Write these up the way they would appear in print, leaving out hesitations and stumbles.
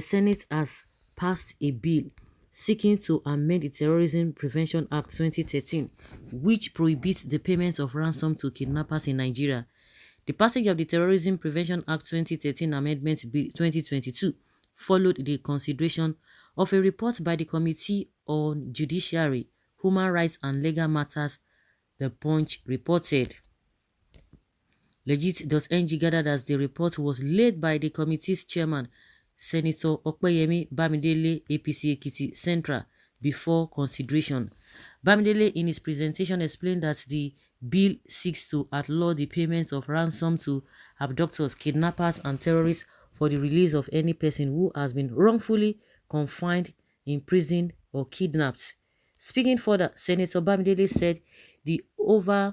the Senate has passed a bill seeking to amend the Terrorism Prevention Act 2013, which prohibits the payment of ransom to kidnappers in Nigeria. The passage of the Terrorism Prevention Act 2013 Amendment Bill 2022 followed the consideration of a report by the Committee on Judiciary, Human Rights and Legal Matters, The Punch reported. Legit.ng gathered as the report was led by the committee's chairman, Senator Opeyemi Bamidele, APC Ekiti Central, before consideration. Bamidele in his presentation explained that the bill seeks to outlaw the payment of ransom to abductors, kidnappers and terrorists for the release of any person who has been wrongfully confined, imprisoned or kidnapped. Speaking further, Senator Bamidele said the overall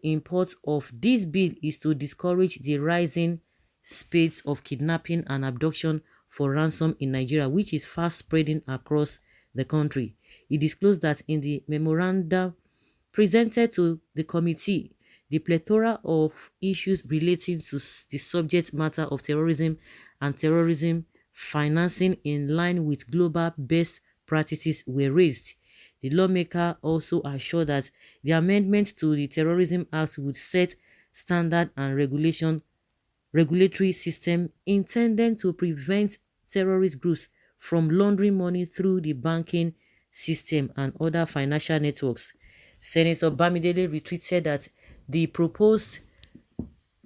import of this bill is to discourage the rising spate of kidnapping and abduction for ransom in Nigeria, which is fast spreading across the country. He disclosed that in the memorandum presented to the committee, the plethora of issues relating to the subject matter of terrorism and terrorism financing in line with global best practices were raised. The lawmaker also assured that the amendment to the Terrorism Act would set standard and regulatory system intended to prevent terrorist groups from laundering money through the banking system and other financial networks. Senator Bamidele retweeted that the proposed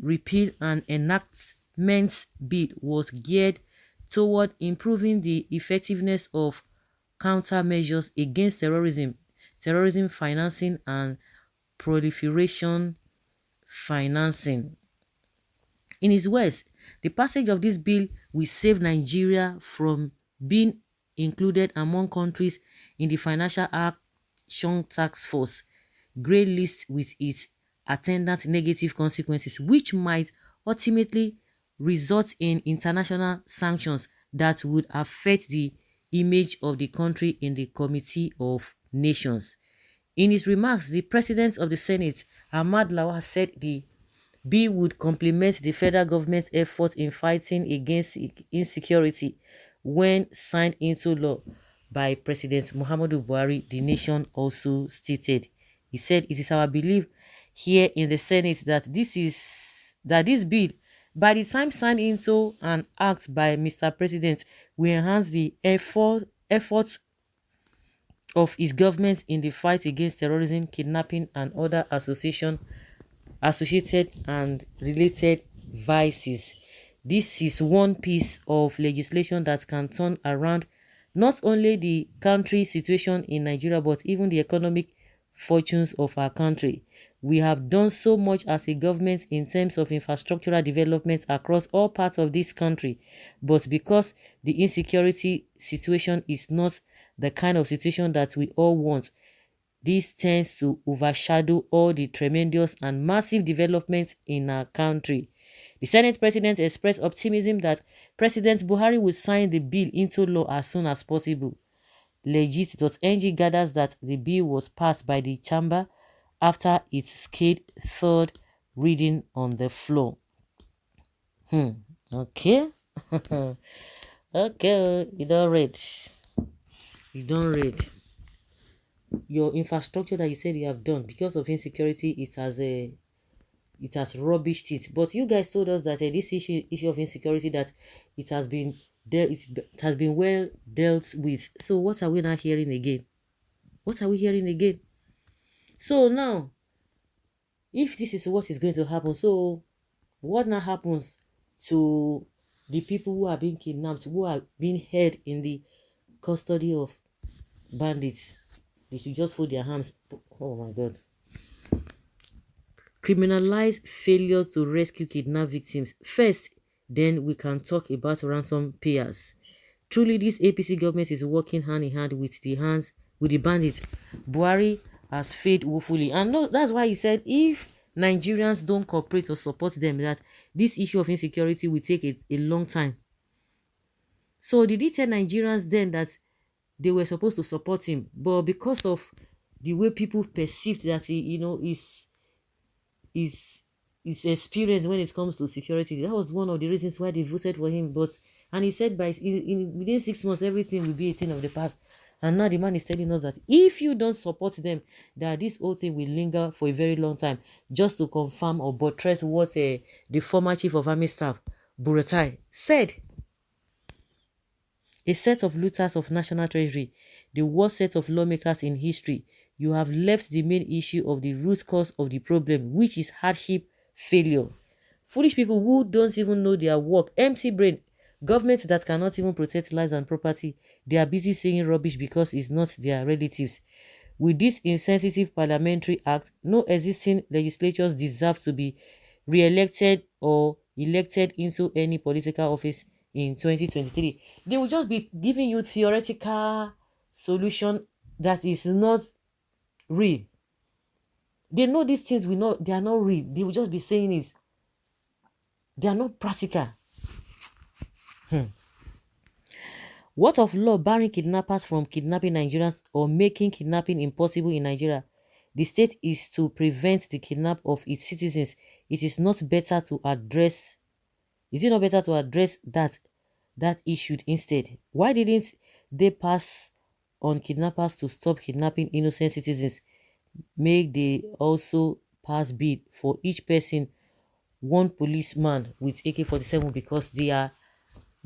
repeal and enactment bill was geared toward improving the effectiveness of countermeasures against terrorism financing and proliferation financing. In his words, the passage of this bill will save Nigeria from being included among countries in the Financial Action Task Force grey list with its attendant negative consequences, which might ultimately result in international sanctions that would affect the image of the country in the Committee of Nations. In his remarks, the President of the Senate, Ahmad Lawal, said the bill would complement the federal government's effort in fighting against insecurity when signed into law by President Muhammadu Buhari, the nation also stated. He said, "It is our belief here in the Senate that this bill, by the time signed into an act by Mr. President, will enhance the efforts of his government in the fight against terrorism, kidnapping, and other associated and related vices. This is one piece of legislation that can turn around not only the country situation in Nigeria, but even the economic fortunes of our country. We have done so much as a government in terms of infrastructural development across all parts of this country, but because the insecurity situation is not the kind of situation that we all want, this tends to overshadow all the tremendous and massive developments in our country." The Senate President expressed optimism that President Buhari will sign the bill into law as soon as possible. Legit.ng gathers that the bill was passed by the chamber after its scaled third reading on the floor. Okay. Okay, you don't read. Your infrastructure that you said you have done because of insecurity, it has rubbished it. But you guys told us that this issue of insecurity, that it has been well dealt with. So what are we now hearing again? So now, if this is what is going to happen, so what now happens to the people who are being kidnapped, who are being held in the custody of bandits? They should just fold their hands. Oh my God. Criminalize failure to rescue kidnapped victims first, then we can talk about ransom payers. Truly, this APC government is working hand in hand with the bandits. Buhari has failed woefully, and no, that's why he said if Nigerians don't cooperate or support them, that this issue of insecurity will take a long time. So did he tell Nigerians then that they were supposed to support him, but because of the way people perceived that he, his experience when it comes to security, that was one of the reasons why they voted for him. But And he said within 6 months, everything will be a thing of the past. And now the man is telling us that if you don't support them, that this whole thing will linger for a very long time, just to confirm or buttress what the former chief of army staff, Buratai, said. A set of looters of national treasury, the worst set of lawmakers in history. You have left the main issue of the root cause of the problem, which is hardship, failure. Foolish people who don't even know their work, empty brain, government that cannot even protect lives and property, they are busy saying rubbish because it's not their relatives. With this insensitive parliamentary act, no existing legislatures deserve to be re-elected or elected into any political office in 2023. They will just be giving you theoretical solution that is not real. They know these things they are not real. They will just be saying it. They are not practical. What of law barring kidnappers from kidnapping Nigerians or making kidnapping impossible in Nigeria? The state is to prevent the kidnap of its citizens. Is it not better to address that issue instead? Why didn't they pass on kidnappers to stop kidnapping innocent citizens? Make they also pass bill for each person, one policeman with AK-47, because they are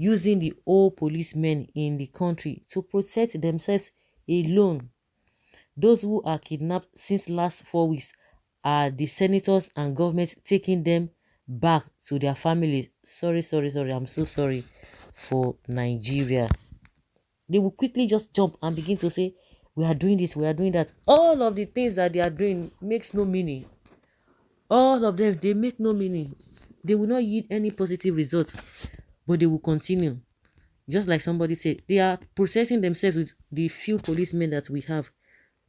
using the old policemen in the country to protect themselves alone. Those who are kidnapped since last 4 weeks are the senators and government taking them back to their families. Sorry. I'm so sorry for Nigeria. They will quickly just jump and begin to say, we are doing this, we are doing that. All of the things that they are doing makes no meaning. All of them, they make no meaning. They will not yield any positive results, but they will continue. Just like somebody said, they are processing themselves with the few policemen that we have.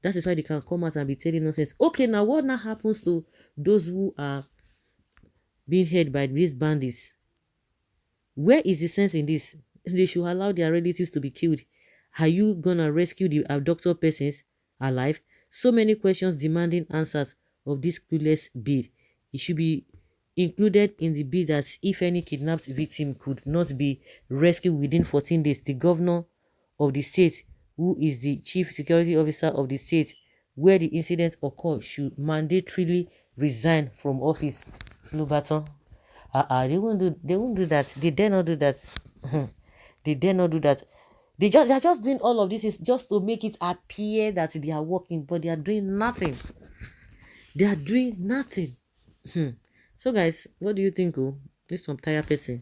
That is why they can come out and be telling nonsense. Okay, now what now happens to those who are being held by these bandits? Where is the sense in this? They should allow their relatives to be killed. Are you gonna rescue the abducted persons alive? So many questions demanding answers of this clueless bill. It should be included in the bill that if any kidnapped victim could not be rescued within 14 days, the governor of the state, who is the chief security officer of the state where the incident occurred, should mandatorily resign from office. Lubaton. They won't do that. They dare not do that. They dare not do that. They are just doing all of this is just to make it appear that they are working, but they are doing nothing. They are doing nothing. So guys, what do you think? Oh, this some tired person.